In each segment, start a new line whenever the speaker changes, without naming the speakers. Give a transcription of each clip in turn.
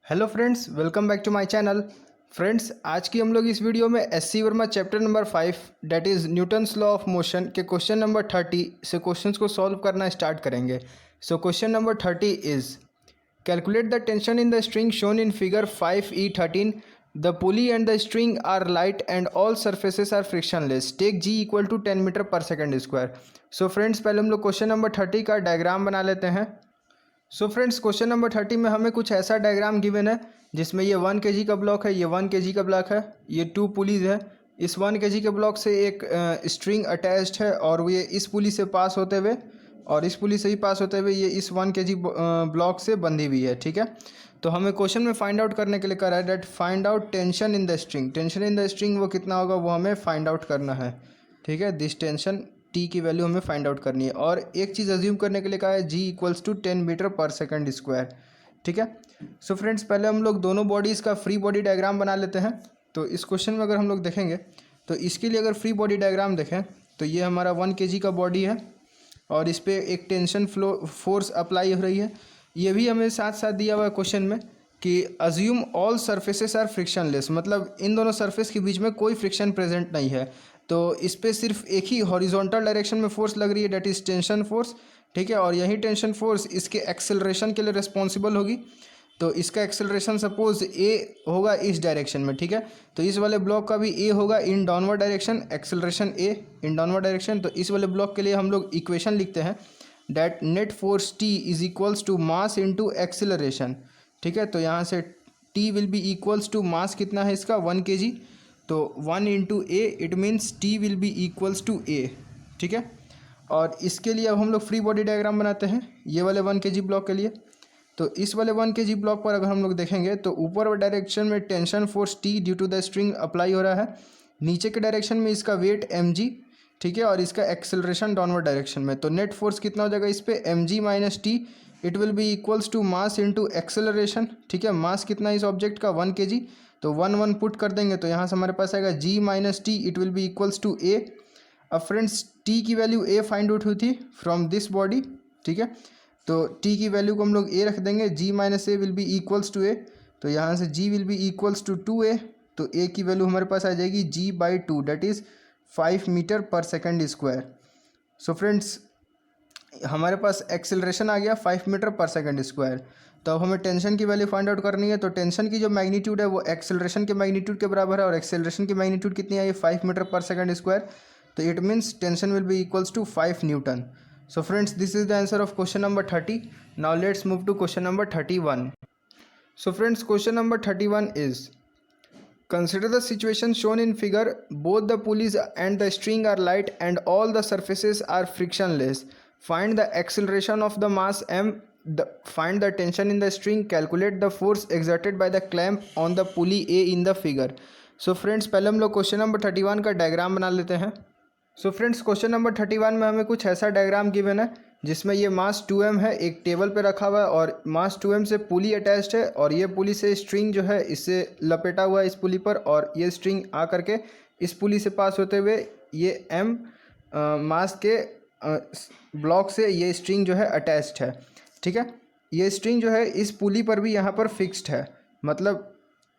Hello friends, welcome back to my channel. Friends, आज की हम लोग इस वीडियो में SC Verma chapter number 5 that is Newton's law of motion के क्वेश्चन नंबर 30 से क्वेश्चंस को सॉल्व करना स्टार्ट करेंगे। So question number 30 is calculate the tension in the string shown in figure 5e13। The pulley and the string are light and all surfaces are frictionless. Take g equal to 10 metre पर second square. सो friends, पहले हम लोग question number 30 का diagram बना लेते हैं। सो friends, question number 30 में हमें कुछ ऐसा डायग्राम गिवन है जिसमें ये 1 kg का ब्लॉक है, ये 1 kg का ब्लॉक है, ये 2 पुलीज है। इस 1 kg के ब्लॉक से एक स्ट्रिंग अटैच्ड है और ये इस पुली से पास होते हुए और इस पुली से ही पास होते हुए ये इस 1 kg ब्लॉक से बंधी हुई है। ठीक है, तो हमें क्वेश्चन में फाइंड आउट करने के लिए कह रहा है that find out tension in the string. Tension in the string वो कितना होगा वो हमें फाइंड आउट करना है। ठीक है, दिस टेंशन टी की वैल्यू हमें फाइंड आउट करनी है और एक चीज़ अज्यूम करने के लिए कहा है जी इक्वल्स टू 10 मीटर पर सेकेंड स्क्वायर। ठीक है, सो फ्रेंड्स, पहले हम लोग दोनों बॉडीज़ का फ्री बॉडी डायग्राम बना लेते हैं। तो इस क्वेश्चन में अगर हम लोग देखेंगे तो इसके लिए अगर फ्री बॉडी डायग्राम देखें तो ये हमारा 1 kg का बॉडी है और इस पर एक टेंशन फोर्स अप्लाई हो रही है। ये भी हमें साथ साथ दिया हुआ है क्वेश्चन में कि assume all surfaces are frictionless, मतलब इन दोनों सरफेस के बीच में कोई फ्रिक्शन प्रेजेंट नहीं है। तो इस पर सिर्फ एक ही हॉरिजॉन्टल डायरेक्शन में फोर्स लग रही है, डेट इज़ टेंशन फोर्स। ठीक है, और यही टेंशन फोर्स इसके एक्सेलरेशन के लिए रिस्पॉन्सिबल होगी। तो इसका एक्सेलरेशन सपोज ए होगा इस डायरेक्शन में। ठीक है, तो इस वाले ब्लॉक का भी ए होगा in downward direction, acceleration A in downward direction. तो इस वाले ब्लॉक के लिए हम लोग इक्वेशन लिखते हैं that net force T is equals to mass into acceleration. ठीक है, तो यहाँ से T will be equals to mass कितना है इसका 1 kg, तो 1 into A it means T will be equals to A. ठीक है, और इसके लिए अब हम लोग फ्री बॉडी डायग्राम बनाते हैं ये वाले 1 kg ब्लॉक के लिए। तो इस वाले 1 kg ब्लॉक पर अगर हम लोग देखेंगे तो ऊपर डायरेक्शन में tension force T due to the string apply हो रहा है, नीचे के डायरेक्शन में इसका वेट mg। ठीक है, और इसका एक्सेलरेशन डाउनवर्ड डायरेक्शन में। तो नेट फोर्स कितना हो जाएगा इस पर mg minus T, it will be equals to mass into acceleration. ठीक है, मास कितना इस ऑब्जेक्ट का 1 kg, तो 1 पुट कर देंगे तो यहाँ से हमारे पास आएगा g minus T, it will be equals to a। अब फ्रेंड्स, t की वैल्यू a फाइंड आउट हुई थी फ्रॉम दिस बॉडी। ठीक है, तो t की वैल्यू को हम लोग a रख देंगे, g minus A will be equals to a। तो यहाँ से g will be equals to 2a, तो a की वैल्यू हमारे पास आ जाएगी g/2 डेट इज़ 5 मीटर पर सेकेंड स्क्वायर। सो फ्रेंड्स, हमारे पास एक्सेलरेशन आ गया 5 मीटर पर सेकेंड स्क्वायर। तो अब हमें टेंशन की वैल्यू फाइंड आउट करनी है। तो टेंशन की जो मैग्नीट्यूड है वो एक्सेलरेशन के मैग्नीट्यूड के बराबर है और एक्सेलरेशन की मैग्नीट्यूड कितनी आई है 5 मीटर पर सेकेंड स्क्वायर। तो it means tension will be equals to 5 newton. So friends, this is the answer of question number 30। Now let's move to question number 31। So friends, question number 31 is consider the situation shown in figure. Both the pulleys and the string are light and all the surfaces are frictionless. Find the acceleration of the mass m. Find the tension in the string. Calculate the force exerted by the clamp on the pulley A in the figure. So friends, पहले हम लोग question number 31 का diagram बना लेते हैं। सो friends, question number 31 में हमें कुछ ऐसा डायग्राम गिवन है जिसमें ये मास 2m है, एक टेबल पे रखा हुआ है और मास 2m से पुली अटैच्ड है और ये पुली से स्ट्रिंग जो है इससे लपेटा हुआ है इस पुली पर और ये स्ट्रिंग आ करके इस पुली से पास होते हुए ये m मास के ब्लॉक से ये स्ट्रिंग जो है अटैच्ड है। ठीक है, ये स्ट्रिंग जो है इस पुली पर भी यहाँ पर फिक्स्ड है, मतलब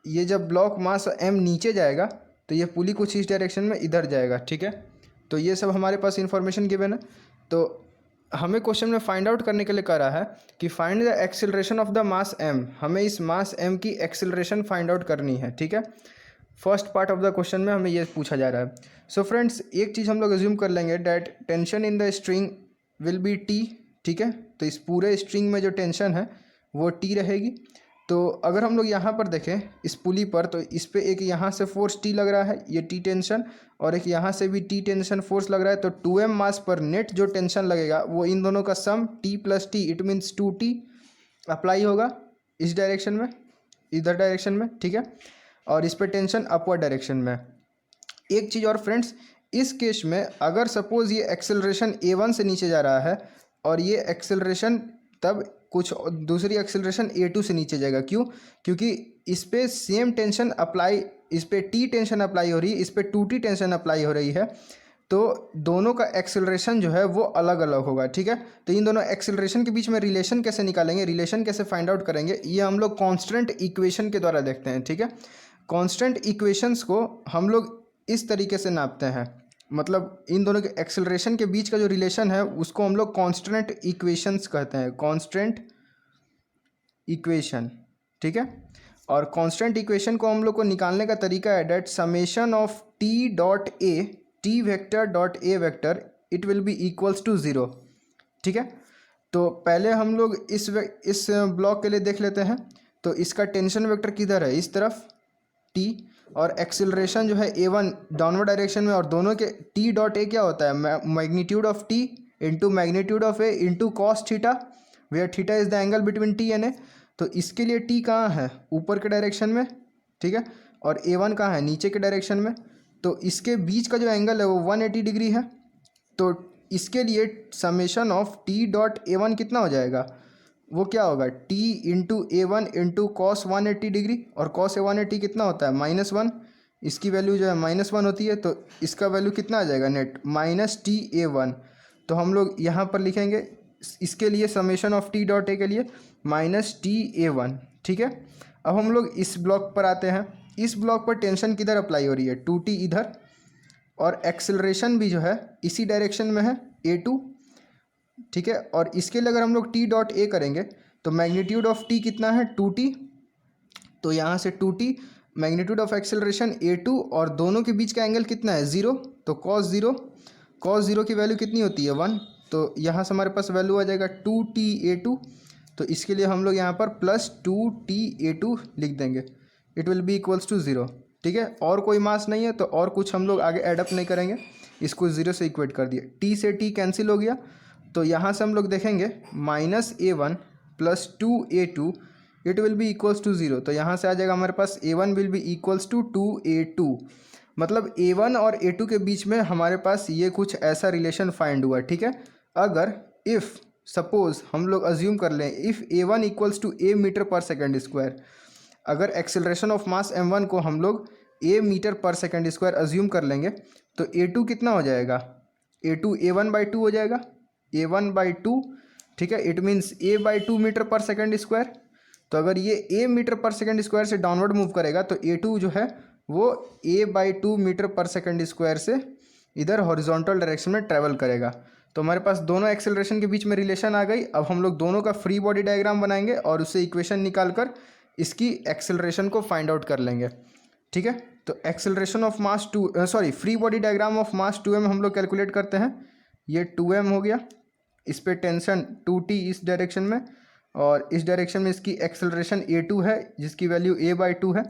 ये जब ब्लॉक मास m नीचे जाएगा तो ये पुली कुछ इस डायरेक्शन में इधर जाएगा। ठीक है, तो ये सब हमारे पास इन्फॉर्मेशन गिवन है। तो हमें क्वेश्चन में फाइंड आउट करने के लिए कह रहा है कि find the acceleration of the mass m। हमें इस मास m की एक्सेलरेशन फाइंड आउट करनी है। ठीक है, first part of the question में हमें ये पूछा जा रहा है। सो फ्रेंड्स, एक चीज़ हम लोग अज्यूम कर लेंगे that tension in the string will B t। ठीक है, तो इस पूरे स्ट्रिंग में जो टेंशन है वो t रहेगी। तो अगर हम लोग यहाँ पर देखें इस पुली पर तो इस पर एक यहाँ से फोर्स टी लग रहा है, ये टी टेंशन, और एक यहाँ से भी टी टेंशन फोर्स लग रहा है। तो 2m मास पर नेट जो टेंशन लगेगा वो इन दोनों का सम t plus T, it means 2t apply होगा इस डायरेक्शन में, इधर डायरेक्शन में। ठीक है, और इस पर टेंशन अपवर्ड डायरेक्शन में। एक चीज़ और फ्रेंड्स, इस केस में अगर सपोज ये एक्सेलरेशन a1 से नीचे जा रहा है और ये एक्सेलरेशन तब कुछ दूसरी एक्सेलरेशन a2 से नीचे जाएगा। क्यों? क्योंकि इस पर सेम टेंशन अप्लाई, इस पर t टेंशन अप्लाई हो रही है, इस पर 2t टेंशन अप्लाई हो रही है। तो दोनों का एक्सेलरेशन जो है वो अलग अलग होगा, ठीक है। तो इन दोनों एक्सेलरेशन के बीच में रिलेशन कैसे निकालेंगे, रिलेशन कैसे फाइंड आउट करेंगे, ये हम लोग कांस्टेंट इक्वेशन के द्वारा देखते हैं, ठीक है। कांस्टेंट इक्वेशंस को हम लोग इस तरीके से नापते हैं, मतलब इन दोनों के एक्सेलरेशन के बीच का जो रिलेशन है उसको हम लोग कांस्टेंट इक्वेशंस कहते हैं, कांस्टेंट इक्वेशन, ठीक है। और कांस्टेंट इक्वेशन को हम लोग को निकालने का तरीका है that summation of T dot A, T vector dot A vector, it will be equals to zero, ठीक है। तो पहले हम लोग इस ब्लॉक के लिए देख लेते हैं। तो इसका टेंशन वेक्टर किधर है, इस तरफ टी, और एक्सिलरेशन जो है a1 डाउनवर्ड डायरेक्शन में, और दोनों के टी डॉट ए क्या होता है, magnitude of T into magnitude of A into cos theta, where theta is the angle between T and A. तो इसके लिए टी कहाँ है, ऊपर के डायरेक्शन में, ठीक है, और a1 कहाँ है, नीचे के डायरेक्शन में। तो इसके बीच का जो एंगल है वो 180 डिग्री है। तो इसके लिए summation of T dot a1 कितना हो जाएगा, वो क्या होगा, t into A1 into cos 180 degree, और कॉस 180 कितना होता है, -1, इसकी वैल्यू जो है -1 होती है। तो इसका वैल्यू कितना आ जाएगा नेट, -TA1। तो हम लोग यहाँ पर लिखेंगे इसके लिए समेशन ऑफ टी डॉट ए के लिए -TA1, ठीक है। अब हम लोग इस ब्लॉक पर आते हैं। इस ब्लॉक पर टेंशन किधर अप्लाई हो रही है, 2T इधर, और एक्सेलरेशन भी जो है इसी डायरेक्शन में है, A2, ठीक है। और इसके लिए अगर हम लोग टी डॉट ए करेंगे तो मैग्नीट्यूड ऑफ टी कितना है, 2T। तो यहाँ से 2T magnitude of acceleration A2, और दोनों के बीच का एंगल कितना है, 0। तो कॉस ज़ीरो की वैल्यू कितनी होती है, 1। तो यहाँ से हमारे पास वैल्यू आ जाएगा 2TA2। तो इसके लिए हम लोग यहाँ पर +2TA2 लिख देंगे, it will be equals to 0, ठीक है। और कोई मास नहीं है तो और कुछ हम लोग आगे एडअप नहीं करेंगे, इसको 0 से इक्वेट कर दिए, टी से टी कैंसिल हो गया। तो यहाँ से हम लोग देखेंगे -A1 + 2A2, it will be equals to 0। तो यहाँ से आ जाएगा हमारे पास A1 will be equals to 2A2। मतलब A1 और A2 के बीच में हमारे पास ये कुछ ऐसा रिलेशन फाइंड हुआ, ठीक है। अगर इफ़ सपोज हम लोग अज्यूम कर लें, if A1 equals to A metre पर सेकेंड स्क्वायर, अगर एक्सेलरेशन ऑफ मास m1 को हम लोग A मीटर पर सेकेंड स्क्वायर अज्यूम कर लेंगे, तो A2 कितना हो जाएगा, A2 A1/2 हो जाएगा, A1/2, ठीक है। इट मीन्स A/2 मीटर पर सेकेंड स्क्वायर। तो अगर ये A मीटर पर सेकेंड स्क्वायर से डाउनवर्ड मूव करेगा तो A2 जो है वो A/2 मीटर पर सेकेंड स्क्वायर से इधर हॉरिजॉन्टल डायरेक्शन में ट्रैवल करेगा। तो हमारे पास दोनों एक्सेलरेशन के बीच में रिलेशन आ गई। अब हम लोग दोनों का फ्री बॉडी डायग्राम बनाएंगे और उससे इक्वेशन निकाल कर इसकी एक्सेलरेशन को फाइंड आउट कर लेंगे, ठीक है। तो acceleration of mass free body diagram of mass 2m हम लोग कैलकुलेट करते हैं। ये 2m हो गया, इस पे टेंशन 2T इस डायरेक्शन में, और इस डायरेक्शन में इसकी एक्सेलरेशन A2 है जिसकी वैल्यू A/2 है।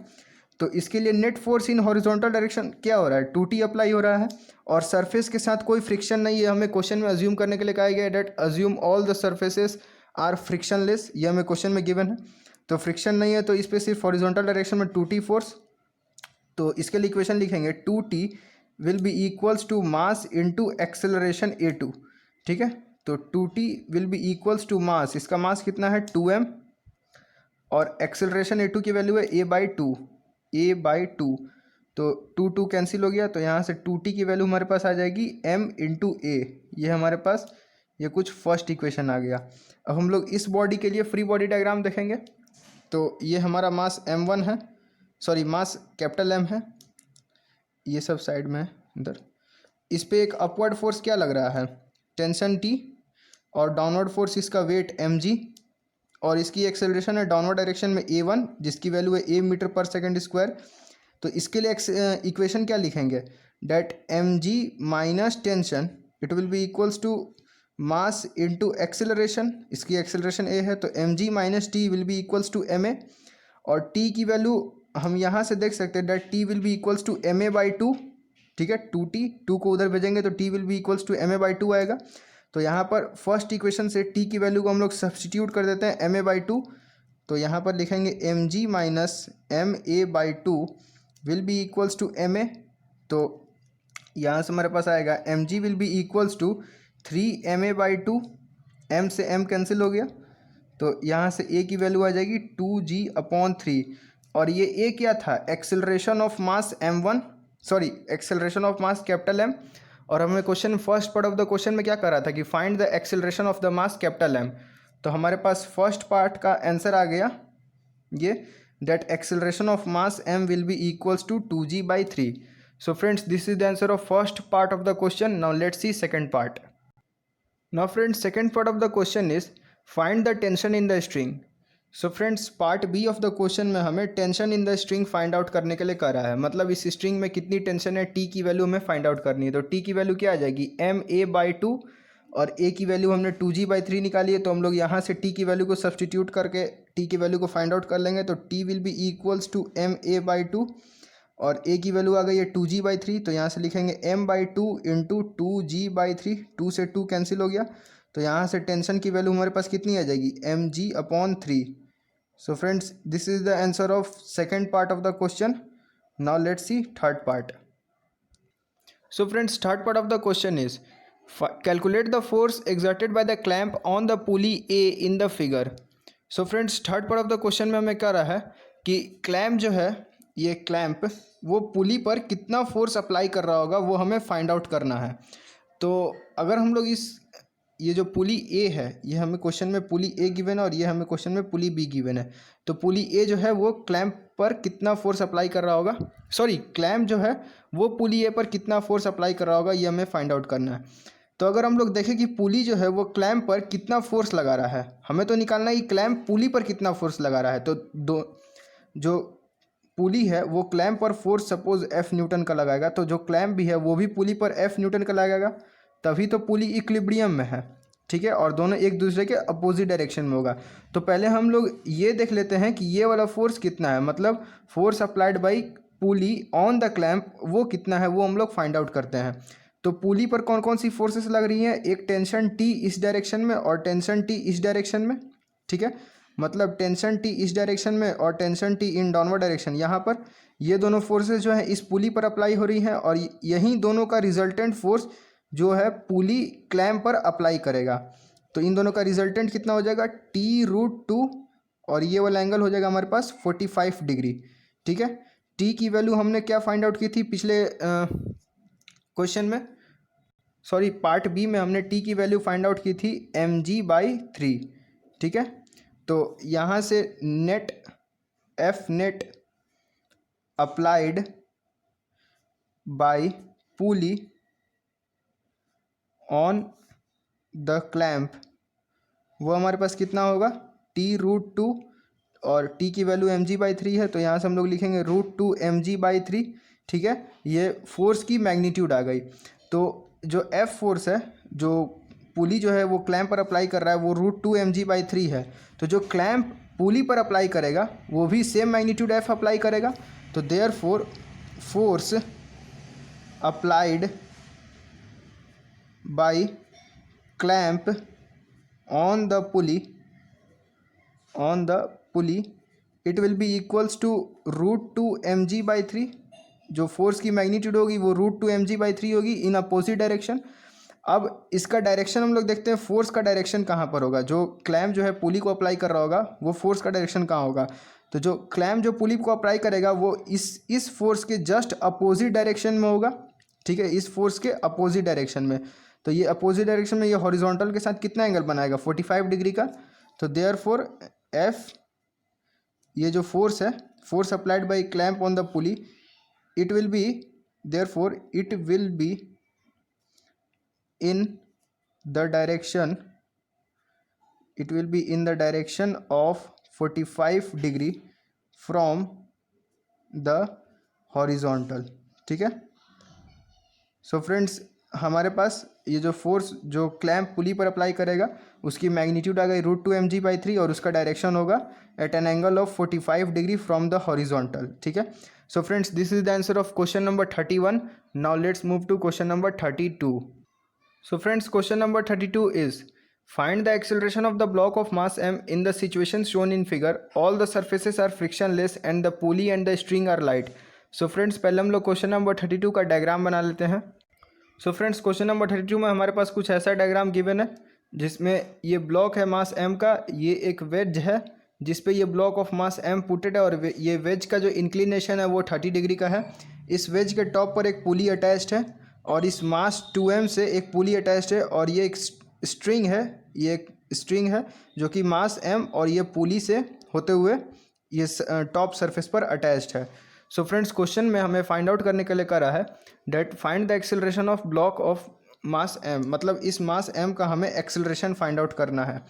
तो इसके लिए net force in horizontal direction क्या हो रहा है, 2T अप्लाई हो रहा है, और सरफेस के साथ कोई फ्रिक्शन नहीं है। हमें क्वेश्चन में अज्यूम करने के लिए कहा गया है that assume all the surfaces are frictionless, ये हमें क्वेश्चन में गिवन है। तो फ्रिक्शन नहीं है तो इस पर सिर्फ हॉरिजॉन्टल डायरेक्शन में 2T फोर्स। तो इसके लिए इक्वेशन लिखेंगे 2T will be equals to mass into acceleration A2, ठीक है। तो 2T will be equals to mass, इसका मास कितना है 2m, और एक्सेलरेशन A2 की वैल्यू है A/2। तो 2 कैंसिल हो गया, तो यहाँ से 2T की वैल्यू हमारे पास आ जाएगी m इंटू A। ये हमारे पास ये कुछ फर्स्ट इक्वेशन आ गया। अब हम लोग इस बॉडी के लिए फ्री बॉडी डायग्राम देखेंगे। तो ये हमारा मास m1 है, मास कैपिटल M है, ये सब साइड में है इधर। इस पे एक अपवर्ड फोर्स क्या लग रहा है, टेंशन T, और डाउनवर्ड फोर्स इसका वेट mg, और इसकी एक्सेलरेशन है डाउनवर्ड डायरेक्शन में A1 जिसकी वैल्यू है A मीटर पर सेकेंड स्क्वायर। तो इसके लिए इक्वेशन क्या लिखेंगे, that mg minus tension it will be equals to mass into acceleration, इसकी एक्सेलरेशन A है तो mg minus T will be equals to ma, और t की वैल्यू हम यहाँ से देख सकते हैं that t will be equals to ma/2, ठीक है। 2 को उधर भेजेंगे तो t will be equals to ma/2 आएगा। तो यहाँ पर फर्स्ट इक्वेशन से t की वैल्यू को हम लोग सब्सटीट्यूट कर देते हैं ma/2। तो यहाँ पर लिखेंगे mg minus ma/2 will be equals to ma। तो यहाँ से हमारे पास आएगा mg will be equals to 3ma/2, m से m कैंसिल हो गया, तो यहाँ से a की वैल्यू आ जाएगी 2g/3। और ये a क्या था, acceleration of mass m1, acceleration of mass capital M, और हमें question first part of the question में क्या कर रहा था कि find the acceleration of the mass capital M. तो हमारे पास फर्स्ट पार्ट का आंसर आ गया ये, that acceleration of mass m will be equals to 2g/3। So friends, this is the answer of first part of the question. Now let's C second part. Now friends, second part of the question is find the tension in the string. So friends, part B of the question में हमें tension in the string find out करने के लिए कह रहा है, मतलब इस स्ट्रिंग में कितनी टेंशन है, टी की वैल्यू हमें फाइंड आउट करनी है। तो टी की वैल्यू क्या आ जाएगी, ma/2, और a की वैल्यू हमने 2g/3 निकाली है, तो हम लोग यहाँ से t की वैल्यू को सब्सटीट्यूट करके t की वैल्यू को फाइंड आउट कर लेंगे। तो t will be equals to ma/2 और a की वैल्यू आ गई है 2g/3, तो यहाँ से लिखेंगे m/2 इंटू 2g/3, 2 से 2 कैंसिल हो गया, तो यहाँ से टेंशन की वैल्यू हमारे पास कितनी आ जाएगी, mg/3। So friends, this is the answer of second part of the question. Now let's C third part. So friends, third part of the question is calculate the force exerted by the clamp on the pulley A in the figure। So friends, third part of the question में हमें क्या रहा है कि clamp जो है, ये clamp वो पुली पर कितना फोर्स अप्लाई कर रहा होगा वो हमें फाइंड आउट करना है। तो अगर हम लोग ये जो पुली ए है, ये हमें क्वेश्चन में पुली ए गिवन है और ये हमें क्वेश्चन में पुली बी गिवन है। तो पुली ए जो है वो क्लैम्प पर कितना फोर्स अप्लाई कर रहा होगा, सॉरी क्लैम्प जो है वो पुली ए पर कितना फोर्स अप्लाई कर रहा होगा, ये हमें फाइंड आउट करना है। तो अगर हम लोग देखें कि पुली जो है वो क्लैम्प पर कितना फोर्स लगा रहा है, हमें तो निकालना है कि क्लैम्प पुली पर कितना फोर्स लगा रहा है। तो जो पुली है वो क्लैम्प पर फोर्स सपोज F न्यूटन का लगाएगा, तो जो क्लैम्प भी है वो भी पुली पर F न्यूटन का लगाएगा, तभी तो पुली इक्विलिब्रियम में है, ठीक है, और दोनों एक दूसरे के अपोजिट डायरेक्शन में होगा। तो पहले हम लोग ये देख लेते हैं कि ये वाला फोर्स कितना है, मतलब force applied by pulley on the clamp वो कितना है, वो हम लोग फाइंड आउट करते हैं। तो पुली पर कौन कौन सी फोर्सेस लग रही हैं, एक टेंशन टी इस डायरेक्शन में और टेंशन टी इस डायरेक्शन में, ठीक है, मतलब टेंशन टी इस डायरेक्शन में और tension T in downward direction, यहाँ पर ये दोनों फोर्सेस जो है इस पुली पर अप्लाई हो रही हैं, और यही दोनों का रिजल्टेंट फोर्स जो है पुली क्लैम्प पर अप्लाई करेगा। तो इन दोनों का रिजल्टेंट कितना हो जाएगा, T√2, और ये वाला एंगल हो जाएगा हमारे पास 45 डिग्री, ठीक है। टी की वैल्यू हमने क्या फाइंड आउट की थी पिछले क्वेश्चन में, सॉरी पार्ट बी में हमने टी की वैल्यू फाइंड आउट की थी mg/3, ठीक है। तो यहाँ से net F net applied by pulley on the clamp वो हमारे पास कितना होगा, T√2, और टी की वैल्यू mg/3 है, तो यहाँ से हम लोग लिखेंगे √2 mg/3, ठीक है। ये फोर्स की मैग्नीट्यूड आ गई। तो जो F फोर्स है, जो पुली जो है वो क्लैम्प पर अप्लाई कर रहा है, वो √2 mg/3 है। तो जो क्लैम्प पुली पर अप्लाई करेगा वो भी सेम मैग्नीट्यूड F अप्लाई करेगा। तो therefore force applied by clamp on the pulley it will be equals to √2 mg/3। जो फोर्स की मैग्नीट्यूड होगी वो √2 mg/3 होगी इन अपोजिट डायरेक्शन। अब इसका डायरेक्शन हम लोग देखते हैं, फोर्स का डायरेक्शन कहाँ पर होगा, जो क्लैम्प जो है पुली को अप्लाई कर रहा होगा वो फोर्स का डायरेक्शन कहाँ होगा। तो जो क्लैम्प जो पुली को अप्लाई करेगा वो इस फोर्स के जस्ट अपोजिट डायरेक्शन में होगा, ठीक है, इस फोर्स के अपोजिट डायरेक्शन में। तो ये अपोजिट डायरेक्शन में ये हॉरिजॉन्टल के साथ कितना एंगल बनाएगा, 45 डिग्री का। तो देयरफॉर F, ये जो फोर्स है, force applied by clamp on the pulley, it will be in the direction of 45 degree from the horizontal, ठीक है। सो फ्रेंड्स, हमारे पास ये जो फोर्स जो क्लैम्प पुली पर अप्लाई करेगा उसकी मैग्नीट्यूड आ गई √2 mg/3 और उसका डायरेक्शन होगा at an angle of 45 degree from the horizontal, ठीक है। So friends, this is the answer of question number 31। Now let's move to question number 32। So friends, question number 32 is find the acceleration of the block of mass m in the situation shown in figure, all the surfaces are frictionless and the pulley and the string are light. So friends, पहले हम लोग question number 32 का diagram बना लेते हैं। सो friends, question number 32 में हमारे पास कुछ ऐसा डायग्राम गिवन है जिसमें ये ब्लॉक है मास m का, ये एक वेज है जिस पे ये block of mass m putted है, और ये वेज का जो इंक्लिनेशन है वो 30 डिग्री का है। इस वेज के टॉप पर एक पुली अटैच्ड है और इस मास 2m से एक पुली अटैच्ड है और ये एक स्ट्रिंग है, ये एक स्ट्रिंग है जो कि मास m और ये पुली से होते हुए ये टॉप सरफेस पर अटैच्ड है। सो फ्रेंड्स, क्वेश्चन में हमें फाइंड आउट करने के लिए करा है that find the acceleration of block of mass m, मतलब इस मास m का हमें एक्सेलरेशन फाइंड आउट करना है।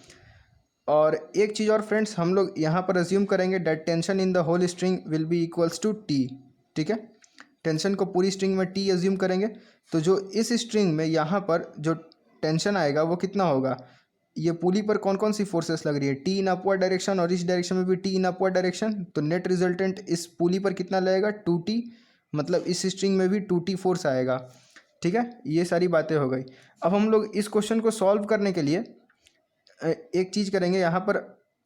और एक चीज़ और फ्रेंड्स, हम लोग यहाँ पर अज्यूम करेंगे that tension in the whole string will be equals to T. ठीक है, टेंशन को पूरी स्ट्रिंग में टी अज्यूम करेंगे, तो जो इस स्ट्रिंग में यहाँ पर जो टेंशन आएगा वो कितना होगा, ये पुली पर कौन कौन सी फोर्सेस लग रही है, टी इन अपवर्ड डायरेक्शन और इस डायरेक्शन में भी टी इन अपवर्ड डायरेक्शन, तो नेट रिजल्टेंट इस पुली पर कितना लगेगा 2t, मतलब इस स्ट्रिंग में भी 2t फोर्स आएगा। ठीक है, ये सारी बातें हो गई। अब हम लोग इस क्वेश्चन को सॉल्व करने के लिए एक चीज़ करेंगे, यहाँ पर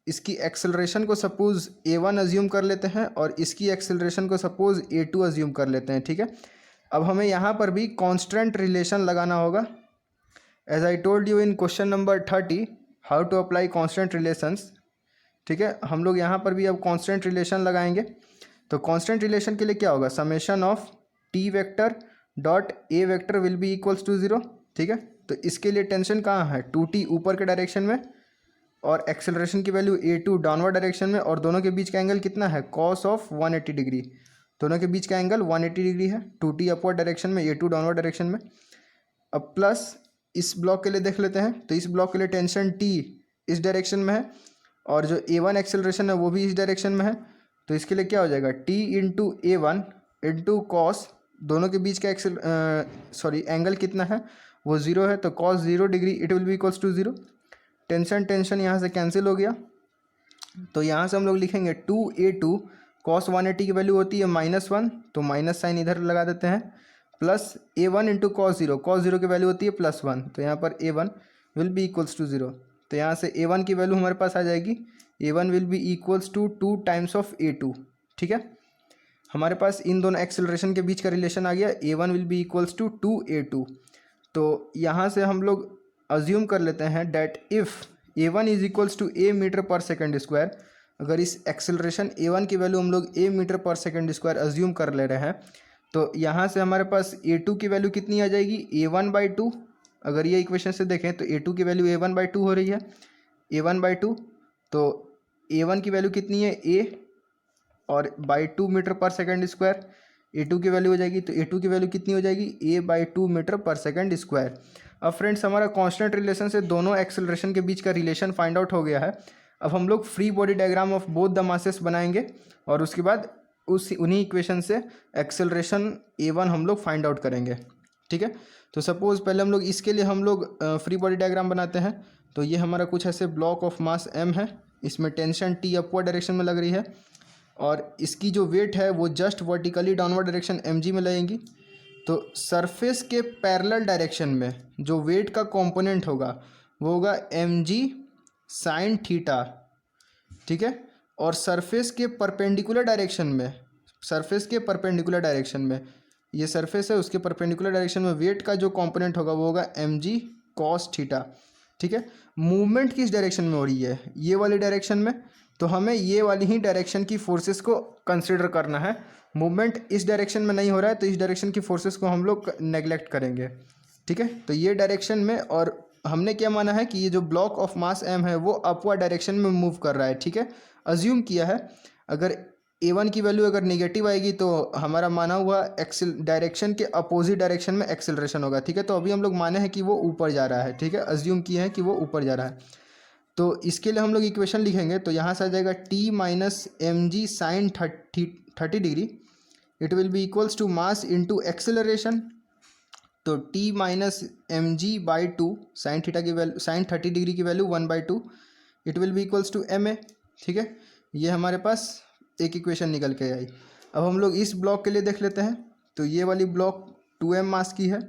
इसकी एक्सेलरेशन को सपोज a1 अज्यूम कर लेते हैं और इसकी एक्सेलरेशन को सपोज a2 अज्यूम कर लेते हैं। ठीक है, अब हमें यहाँ पर भी कांस्टेंट रिलेशन लगाना होगा। As I told you in question number 30 how to apply constant relations. ठीक है, हम लोग यहाँ पर भी अब कांस्टेंट रिलेशन लगाएंगे। तो कांस्टेंट रिलेशन के लिए क्या होगा, summation of T vector dot A vector will be equals to 0। ठीक है, तो इसके लिए टेंशन कहाँ है, 2t ऊपर के डायरेक्शन में और एक्सेलरेशन की वैल्यू a2 डाउनवर्ड डायरेक्शन में, और दोनों के बीच का एंगल कितना है, कॉस ऑफ 180 डिग्री। दोनों के बीच का एंगल 180 डिग्री है, 2t अपवर्ड डायरेक्शन में, a2 डाउनवर्ड डायरेक्शन में। अब प्लस इस ब्लॉक के लिए देख लेते हैं, तो इस ब्लॉक के लिए टेंशन t इस डायरेक्शन में है और जो a1 एक्सेलरेशन है वो भी इस डायरेक्शन में है, तो इसके लिए क्या हो जाएगा, t into a1 into cos, दोनों के बीच का एंगल कितना है, वो 0 है, तो cos 0 degree it will be equals to 0। Tension यहाँ से कैंसिल हो गया, तो यहाँ से हम लोग लिखेंगे 2a2 cos 180 की वैल्यू होती है -1, तो माइनस साइन इधर लगा देते हैं, प्लस a1 इंटू cos 0 की वैल्यू होती है +1, तो यहाँ पर a1 will be equals to 0। तो यहाँ से a1 की वैल्यू हमारे पास आ जाएगी, a1 will be equals to 2 times of a2। ठीक है, हमारे पास इन दोनों एक्सेलरेशन के बीच का रिलेशन आ गया, a1 will be equals to 2a2। तो यहाँ से हम लोग अज्यूम कर लेते हैं that if a1 is equals to a metre पर सेकेंड स्क्वायर, अगर इस एक्सेलरेशन a1 की वैल्यू हम लोग a मीटर पर सेकेंड स्क्वायर अज्यूम कर ले रहे हैं, तो यहाँ से हमारे पास a2 की वैल्यू कितनी आ जाएगी, a1/2। अगर ये इक्वेशन से देखें तो a2 की वैल्यू a1/2 हो रही है, a1/2, तो a1 की वैल्यू कितनी है a और /2 मीटर पर सेकेंड स्क्वायर, a2 की वैल्यू हो जाएगी, तो a2 की वैल्यू कितनी हो जाएगी, a/2 मीटर पर सेकेंड स्क्वायर। अब फ्रेंड्स, हमारा कांस्टेंट रिलेशन से दोनों एक्सेलरेशन के बीच का रिलेशन फाइंड आउट हो गया है। अब हम लोग free body diagram of both the masses बनाएंगे और उसके बाद उन्हीं इक्वेशन से एक्सेलरेशन a1 हम लोग फाइंड आउट करेंगे। ठीक है, तो सपोज़ पहले हम लोग इसके लिए हम लोग फ्री बॉडी डायग्राम बनाते हैं। तो ये हमारा कुछ ऐसे ब्लॉक ऑफ मास m है, इसमें टेंशन t अपवर्ड डायरेक्शन में लग रही है और इसकी जो वेट है वो just vertically downward direction mg में लगेंगी। तो सरफेस के पैरेलल डायरेक्शन में जो वेट का कंपोनेंट होगा वो होगा mg साइन थीटा। ठीक है, और सरफेस के परपेंडिकुलर डायरेक्शन में ये सरफेस है, उसके परपेंडिकुलर डायरेक्शन में वेट का जो कंपोनेंट होगा वो होगा mg cos थीटा। ठीक है, मूवमेंट किस डायरेक्शन में हो रही है, ये वाली डायरेक्शन में, तो हमें ये वाली ही डायरेक्शन की फोर्सेस को कंसिडर करना है। मूवमेंट इस डायरेक्शन में नहीं हो रहा है तो इस डायरेक्शन की फोर्सेस को हम लोग नेग्लेक्ट करेंगे। ठीक है, तो ये डायरेक्शन में, और हमने क्या माना है कि ये जो ब्लॉक ऑफ मास m है वो अपवर्ड डायरेक्शन में मूव कर रहा है। ठीक है, अज्यूम किया है अगर a1 की वैल्यू अगर नेगेटिव आएगी तो हमारा माना हुआ डायरेक्शन के अपोजिट डायरेक्शन में एक्सेलरेशन होगा। ठीक है, तो अभी हम लोग माने हैं कि वो ऊपर जा रहा है। ठीक है, अज्यूम किए हैं कि वो ऊपर जा रहा है, तो इसके लिए हम लोग इक्वेशन लिखेंगे, तो यहाँ से आ जाएगा t minus mg sine 30 degree it will be equals to mass into acceleration. तो t minus mg/2 sine theta की वैल्यू, साइन 30 डिग्री की value 1/2 it will be equals to ma। ठीक है, ये हमारे पास एक इक्वेशन निकल के आई। अब हम लोग इस ब्लॉक के लिए देख लेते हैं, तो ये वाली ब्लॉक 2m मास की है,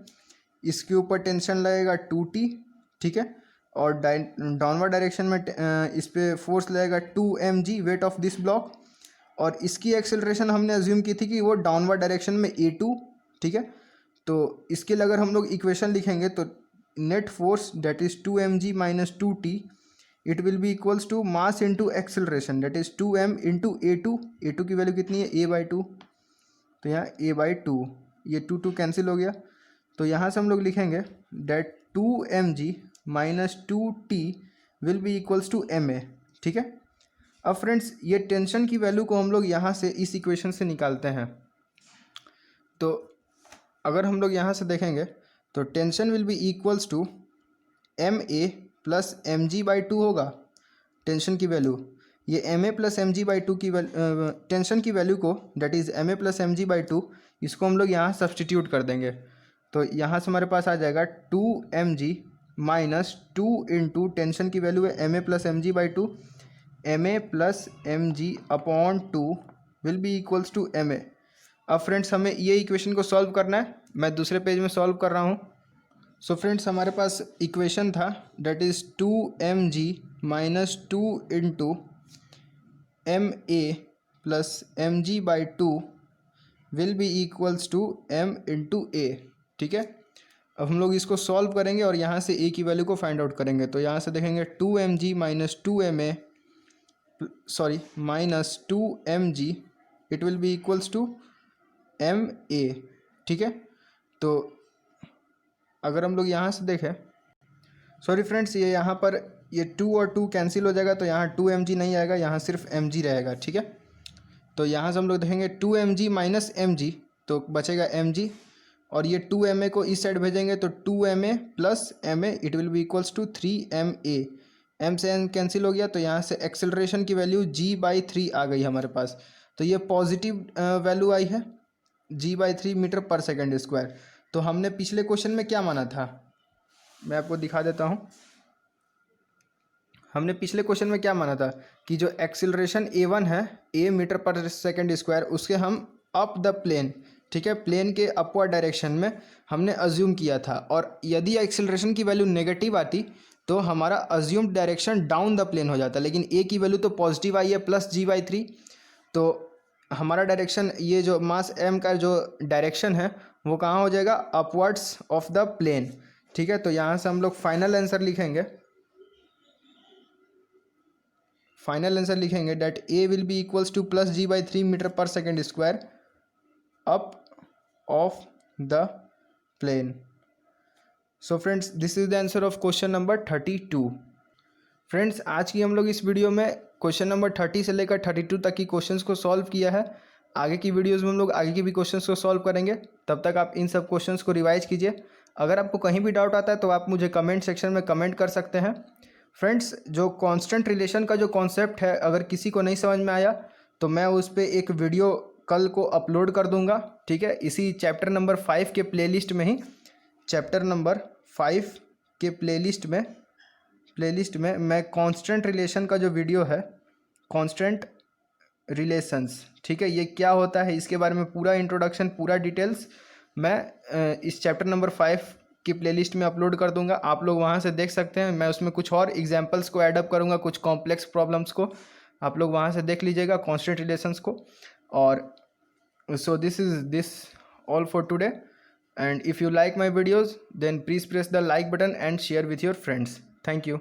इसके ऊपर टेंशन लगेगा 2t। ठीक है, और डाउनवर्ड डायरेक्शन में इस पर फोर्स लगेगा 2mg weight of this block, और इसकी एक्सेलरेशन हमने अज्यूम की थी कि वो डाउनवर्ड डायरेक्शन में a2। ठीक है, तो इसके लिए अगर हम लोग इक्वेशन लिखेंगे तो net force that is 2mg minus 2t it will be equals to mass into acceleration that is 2m into a2 की वैल्यू कितनी है a/2, तो यहाँ a/2, ये 2 कैंसिल हो गया, तो यहाँ से हम लोग लिखेंगे that 2mg minus 2t will be equals to ma। ठीक है। अब फ्रेंड्स ये टेंशन की वैल्यू को हम लोग यहाँ से इस इक्वेशन से निकालते हैं। तो अगर हम लोग यहाँ से देखेंगे तो tension will be equals to ma plus mg/2 होगा टेंशन की वैल्यू। ये ma प्लस mg/2 की टेंशन की वैल्यू को that is ma plus mg/2 इसको हम लोग यहाँ सब्सटीट्यूट कर देंगे। तो यहाँ से हमारे पास आ जाएगा 2mg माइनस 2 इंटू टेंशन की वैल्यू है ma plus mg/2, ma plus mg/2 will be equals to ma। अब फ्रेंड्स हमें ये इक्वेशन को सॉल्व करना है। मैं दूसरे पेज में सॉल्व कर रहा हूँ। सो फ्रेंड्स हमारे पास इक्वेशन था that is 2mg minus 2 into ma plus mg/2 will be equals to m into a। ठीक है। अब हम लोग इसको सॉल्व करेंगे और यहाँ से a की वैल्यू को फाइंड आउट करेंगे। तो यहाँ से देखेंगे 2mg minus 2ma minus 2mg it will be equals to ma। ठीक है। तो अगर हम लोग यहाँ से देखें, सॉरी फ्रेंड्स, ये यहाँ पर ये 2 और 2 कैंसिल हो जाएगा, तो यहाँ 2mg नहीं आएगा, यहाँ सिर्फ mg रहेगा। ठीक है। तो यहाँ से हम लोग देखेंगे 2mg माइनस mg तो बचेगा mg, और ये 2ma को इस साइड भेजेंगे तो 2ma plus ma it will be equals to 3ma। m से n कैंसिल हो गया, तो यहाँ से एक्सेलरेशन की वैल्यू g/3 आ गई हमारे पास। तो ये पॉजिटिव वैल्यू आई है g/3 मीटर पर सेकेंड स्क्वायर। तो हमने पिछले क्वेश्चन में क्या माना था, मैं आपको दिखा देता हूँ। हमने पिछले क्वेश्चन में क्या माना था कि जो एक्सेलरेशन a1 है a मीटर पर सेकेंड स्क्वायर, उसके हम अप द प्लेन, ठीक है, प्लेन के अपवर्ड डायरेक्शन में हमने अज्यूम किया था। और यदि एक्सेलरेशन की वैल्यू नेगेटिव आती तो हमारा assumed direction down the plane हो जाता। लेकिन a की वैल्यू तो पॉजिटिव आई है प्लस g/3, तो हमारा डायरेक्शन, ये जो मास m का जो डायरेक्शन है वो कहाँ हो जाएगा, अपवर्ड्स ऑफ द प्लेन। ठीक है। तो यहाँ से हम लोग फाइनल आंसर लिखेंगे। फाइनल आंसर लिखेंगे that a will be equals to plus g/3 metre पर second square up of the plane. So friends this is the answer of question number 32। Friends आज की हम लोग इस वीडियो में क्वेश्चन नंबर 30 से लेकर 32 तक की क्वेश्चंस को सॉल्व किया है। आगे की वीडियोस में हम लोग आगे की भी क्वेश्चंस को सॉल्व करेंगे। तब तक आप इन सब क्वेश्चंस को रिवाइज कीजिए। अगर आपको कहीं भी डाउट आता है तो आप मुझे कमेंट सेक्शन में कमेंट कर सकते हैं। फ्रेंड्स जो कांस्टेंट रिलेशन का जो कॉन्सेप्ट है, अगर किसी को नहीं समझ में आया तो मैं उस पर एक वीडियो कल को अपलोड कर दूंगा। ठीक है। इसी चैप्टर नंबर 5 के प्लेलिस्ट में ही, चैप्टर नंबर 5 के प्लेलिस्ट में मैं कांस्टेंट रिलेशन का जो वीडियो है, कांस्टेंट रिलेशंस, ठीक है, ये क्या होता है इसके बारे में पूरा इंट्रोडक्शन, पूरा डिटेल्स मैं इस चैप्टर नंबर 5 की प्लेलिस्ट में अपलोड कर दूंगा। आप लोग वहाँ से देख सकते हैं। मैं उसमें कुछ और एग्जांपल्स को ऐड अप करूँगा, कुछ कॉम्प्लेक्स प्रॉब्लम्स को आप लोग वहाँ से देख लीजिएगा, कांस्टेंट रिलेशंस को। और so this all for today, and if you like my videos then please press the like button and share with your friends. Thank you.